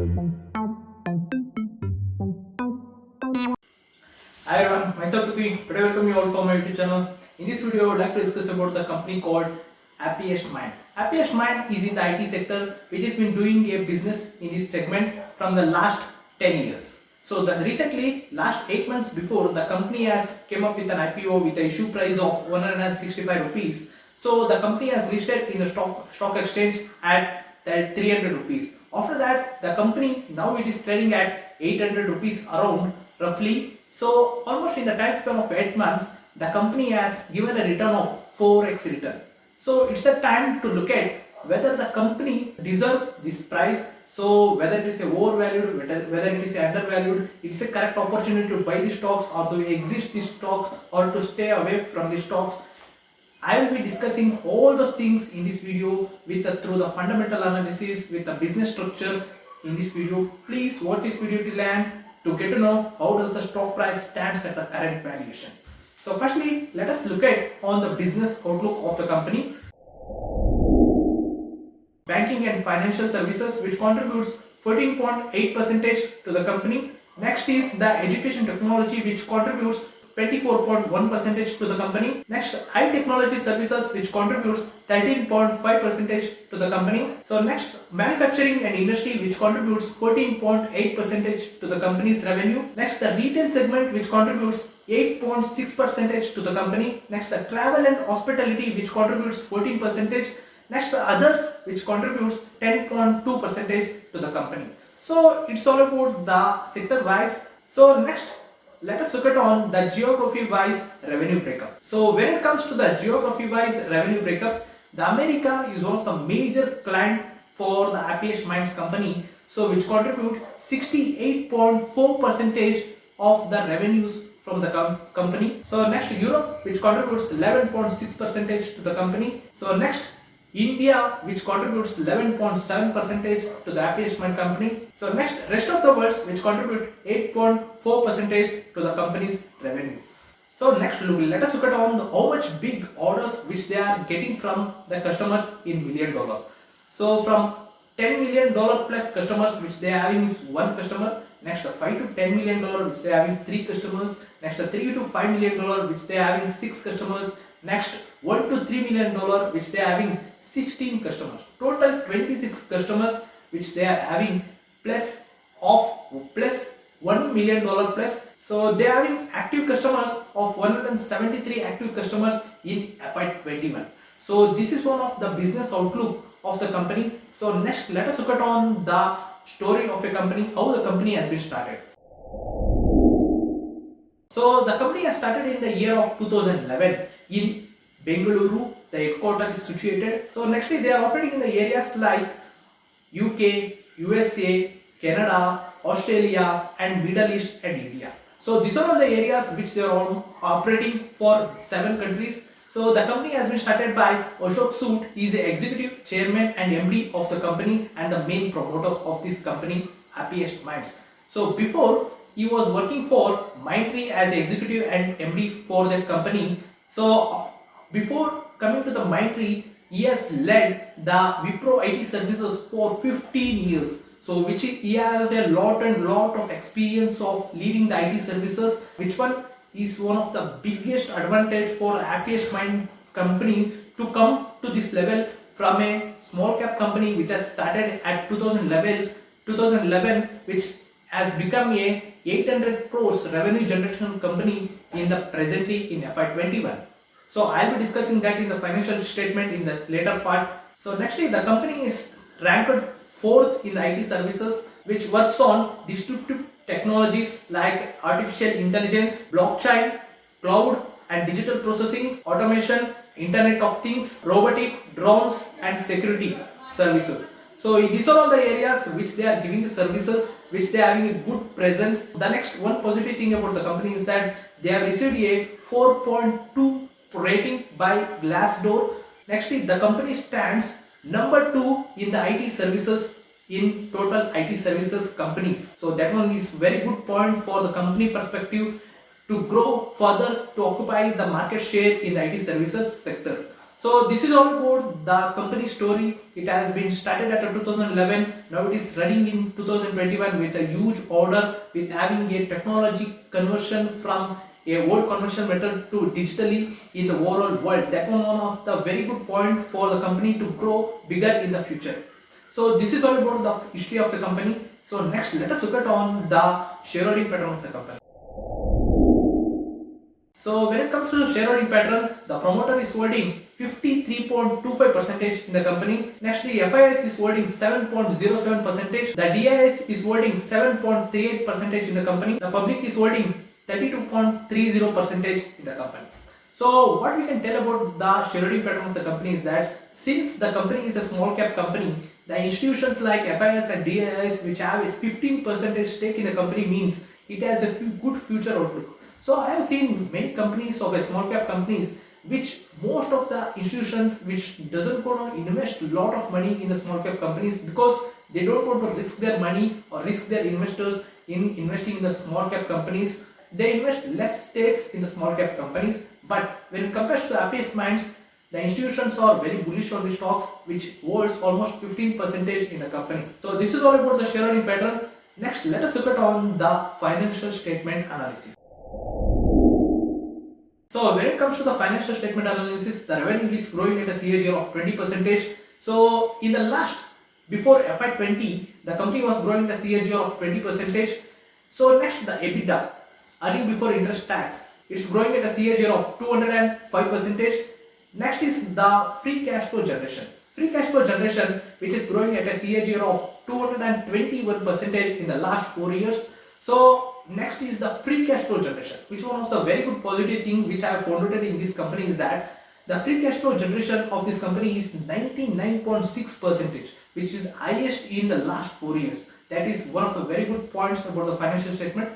Hi everyone, myself Prithvi. Today welcome you all for my YouTube channel. In this video, I would like to discuss about the company called Happiest Mind. Happiest Mind is in the IT sector, which has been doing a business in this segment from the last 10 years. So recently, last 8 months before, the company has came up with an IPO with an issue price of 165 rupees. So the company has listed in the stock exchange at 300 rupees. After that, the company now it is trading at 800 rupees around roughly. So almost in the time span of 8 months, the company has given a return of 4x return. So it's a time to look at whether the company deserves this price. So whether it is a overvalued, whether it is undervalued, it's a correct opportunity to buy the stocks or to exit the stocks or to stay away from the stocks. I will be discussing all those things in this video through the fundamental analysis with the business structure in this video. Please watch this video till end to get to know how does the stock price stands at the current valuation. So firstly, let us look at on the business outlook of the company. Banking and financial services, which contributes 14.8% to the company. Next is the education technology, which contributes 24.1% to the company. Next, high technology services, which contributes 13.5% to the company. So next, manufacturing and industry, which contributes 14.8% to the company's revenue. Next, the retail segment, which contributes 8.6% to the company. Next, the travel and hospitality, which contributes 14%. Next, the others, which contributes 10.2% to the company. So it's all about the sector wise. So next, let us look at on the geography wise revenue breakup. So when it comes to the geography wise revenue breakup, the America is one of the major client for the Happiest Minds company, so which contribute 68.4% of the revenues from the company. So next, Europe, which contributes 11.6% to the company. So next, India, which contributes 11.7% to the Happiest Mind company. So next, rest of the world, which contribute 8.4% to the company's revenue. So next, let us look at on how much big orders which they are getting from the customers in $1 million. So from $10 million plus customers which they are having is one customer. Next, $5 to $10 million which they are having 3 customers. Next, $3 to $5 million which they are having 6 customers. Next, $1 to $3 million which they are having 16 customers. Total 26 customers which they are having plus $1 million plus. So they are having active customers of 173 active customers in FY21. So this is one of the business outlook of the company. So next, let us look at on the story of a company, how the company has been started. So the company has started in the year of 2011 in Bengaluru. The headquarters is situated. So nextly, they are operating in the areas like UK, USA, Canada, Australia, and Middle East and India. So these are all the areas which they are all operating for 7 countries. So the company has been started by Ashok Sood. He is the executive chairman and MD of the company and the main promoter of this company, Happiest Minds. So before, he was working for Mindtree as the executive and MD for that company. So before coming to the Mindtree, he has led the Wipro IT services for 15 years. So which he has a lot of experience of leading the IT services, which one is one of the biggest advantage for Happiest Mind company to come to this level from a small cap company which has started at 2011, which has become a 800 crores revenue generation company in the presently in FY21. So I'll be discussing that in the financial statement in the later part. So nextly, the company is ranked 4th in the IT services, which works on disruptive technologies like artificial intelligence, blockchain, cloud and digital processing, automation, Internet of Things, robotic, drones and security services. So these are all the areas which they are giving the services, which they are having a good presence. The next one positive thing about the company is that they have received a 4.2 rating by Glassdoor. Nextly, the company stands number 2 in the IT services in total IT services companies. So that one is very good point for the company perspective to grow further to occupy the market share in the IT services sector. So this is all about the company story. It has been started at 2011. Now it is running in 2021 with a huge order, with having a technology conversion from a old conversion method to digitally in the overall world. That was one of the very good point for the company to grow bigger in the future. So this is all about the history of the company. So next, let us look at on the shareholding pattern of the company. So when it comes to the shareholding pattern, the promoter is holding 53.25% in the company. Next, the FIS is holding 7.07%. The DIS is holding 7.38% in the company. The public is holding 32.30% in the company. So what we can tell about the shareholding pattern of the company is that since the company is a small cap company, the institutions like FIS and DIS which have its 15% stake in the company means it has a good future outlook. So I have seen many companies of a small cap companies which most of the institutions which doesn't go to invest a lot of money in the small cap companies because they don't want to risk their money or risk their investors in investing in the small cap companies. They invest less stakes in the small cap companies, but when it compares to the Happiest Minds, the institutions are very bullish on the stocks which holds almost 15% in the company. So this is all about the shareholding pattern. Next, let us look at on the financial statement analysis. So when it comes to the financial statement analysis, the revenue is growing at a CAGR of 20%. So in the last, before FY20, the company was growing at a CAGR of 20%. So next, the EBITDA, earning before interest tax, it's growing at a CAGR of 205%. Next is the free cash flow generation. Free cash flow generation, which is growing at a CAGR of 221% in the last 4 years. So next is the free cash flow generation, which is one of the very good positive thing which I have found in this company is that the free cash flow generation of this company is 99.6%, which is highest in the last 4 years. That is one of the very good points about the financial statement.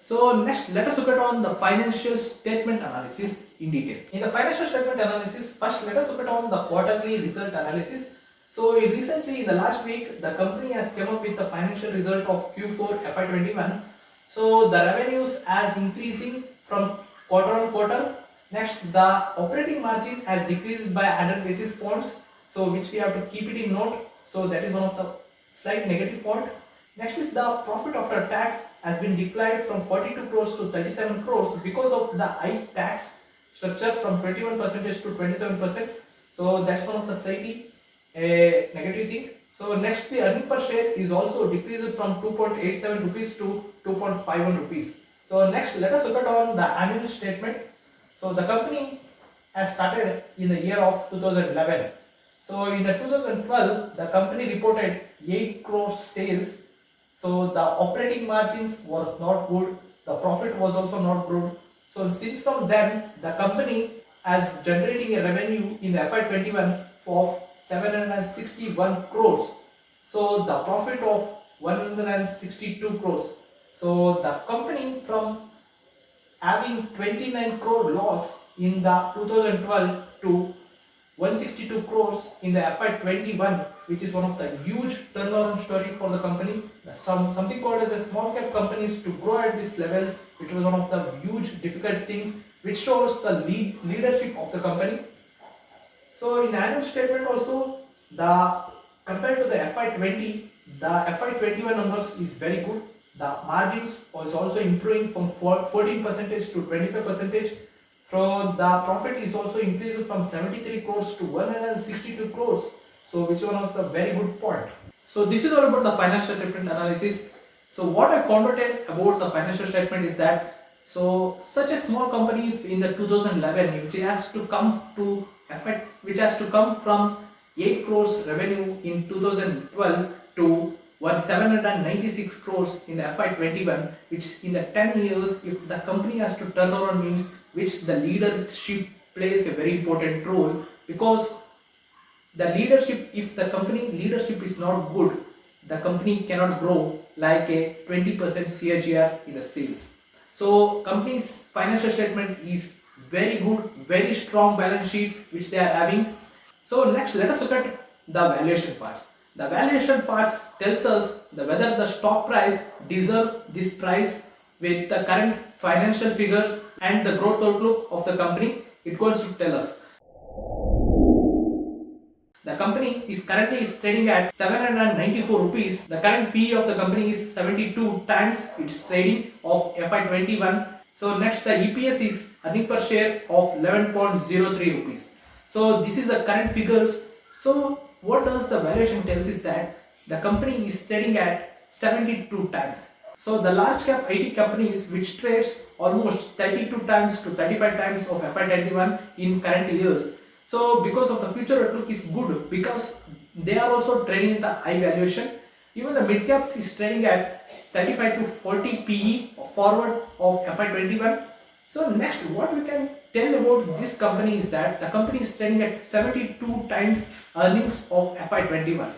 So next, let us look at on the financial statement analysis in detail. In the financial statement analysis, first let us look at on the quarterly result analysis. So recently in the last week, the company has come up with the financial result of Q4 FY21. So the revenues as increasing from quarter on quarter. Next, the operating margin has decreased by 100 basis points. So which we have to keep it in note. So that is one of the slight negative point. Next is the profit after tax has been declined from 42 crores to 37 crores because of the high tax structure from 21% to 27%. So that's one of the slightly negative thing. So next, the earning per share is also decreased from 2.87 rupees to 2.51 rupees. So next, let us look at on the annual statement. So the company has started in the year of 2011. So in the 2012, the company reported 8 crores sales. So the operating margins was not good. The profit was also not good. So since from then, the company has generating a revenue in the FY21 of 761 crores. So the profit of 162 crores. So the company from having 29 crore loss in the 2012 to 162 crores in the FY21, which is one of the huge turnaround story for the company. Something called as a small cap companies to grow at this level, it was one of the huge difficult things which shows the leadership of the company. So in annual statement also, the compared to the FY20, the FY21 numbers is very good. The margins was also improving from 14% to 25%. So the profit is also increased from 73 crores to 162 crores. So which one was the very good point. So this is all about the financial statement analysis. So what I found out about the financial statement is that so such a small company in the 2011 which has to come to effect, which has to come from 8 crores revenue in 2012 to 796 crores in the FY21, which in the 10 years, if the company has to turn around means which the leadership plays a very important role, because the leadership, if the company leadership is not good, the company cannot grow like a 20% CAGR in the sales. So company's financial statement is very good, very strong balance sheet which they are having. So next, let us look at the valuation parts. The valuation parts tells us whether the stock price deserves this price with the current financial figures and the growth outlook of the company. It goes to tell us. The company is currently trading at 794 rupees. The current PE of the company is 72 times its trading of FY21. So next the EPS is earning per share of 11.03 rupees. So this is the current figures. So what does the valuation tells is that the company is trading at 72 times. So the large cap IT companies which trades almost 32 times to 35 times of FY21 in current years. So because of the future outlook is good, because they are also trading in the high valuation. Even the mid caps is trading at 35 to 40 PE forward of FY21. So next what we can tell about this company is that the company is trading at 72 times earnings of FY21.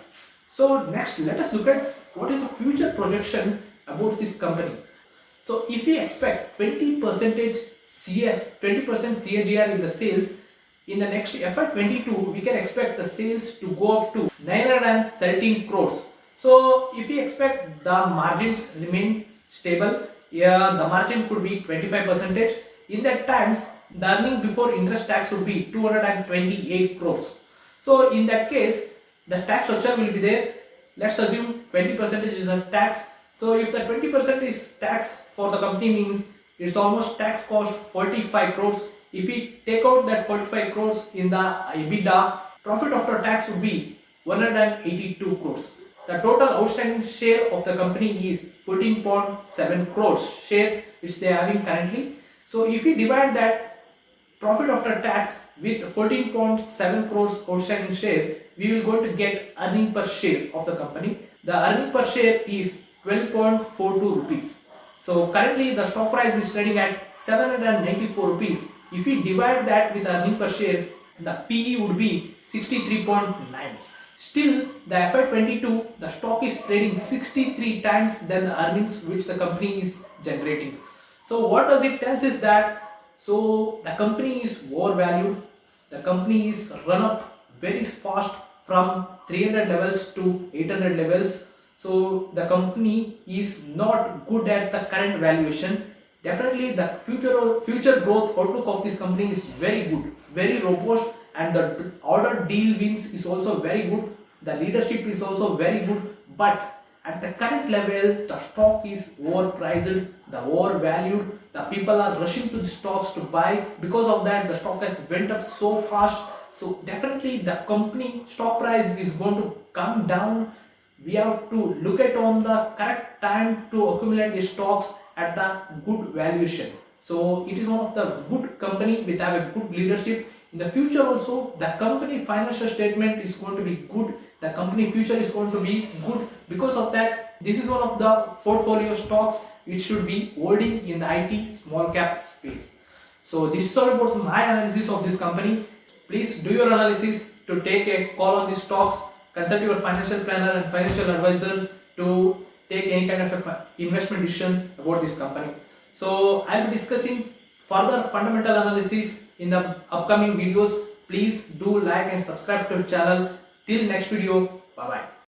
So next let us look at what is the future projection about this company. So if we expect 20% CAGR in the sales in the next FY22, we can expect the sales to go up to 913 crores. So if we expect the margins remain stable, the margin could be 25%. In that times, the earning before interest tax would be 228 crores. So in that case, the tax structure will be there. Let's assume 20% is a tax. So if the 20% is tax for the company means it's almost tax cost 45 crores. If we take out that 45 crores in the EBITDA, profit after tax would be 182 crores. The total outstanding share of the company is 14.7 crores shares which they are having currently. So if we divide that profit after tax with 14.7 crores outstanding share, we will going to get earning per share of the company. The earning per share is 12.42 rupees. So currently the stock price is trading at 794 rupees. If we divide that with earning per share, the PE would be 63.9. Still, the FY22, the stock is trading 63 times than the earnings which the company is generating. So what does it tell us is that so the company is overvalued. The company is run up very fast from 300 levels to 800 levels. So the company is not good at the current valuation. Definitely the future growth outlook of this company is very good, very robust, and the order deal wins is also very good. The leadership is also very good, but at the current level, the stock is overpriced, the overvalued. The people are rushing to the stocks to buy. Because of that, the stock has went up so fast. So definitely the company stock price is going to come down. We have to look at on the correct time to accumulate the stocks at the good valuation. So it is one of the good company with have a good leadership. In the future also, the company financial statement is going to be good. The company future is going to be good. Because of that, this is one of the portfolio stocks which should be holding in the IT small cap space. So this is all about my analysis of this company. Please do your analysis to take a call on these stocks. Consult your financial planner and financial advisor to take any kind of investment decision about this company. So I'll be discussing further fundamental analysis in the upcoming videos. Please do like and subscribe to the channel. Till next video, bye bye.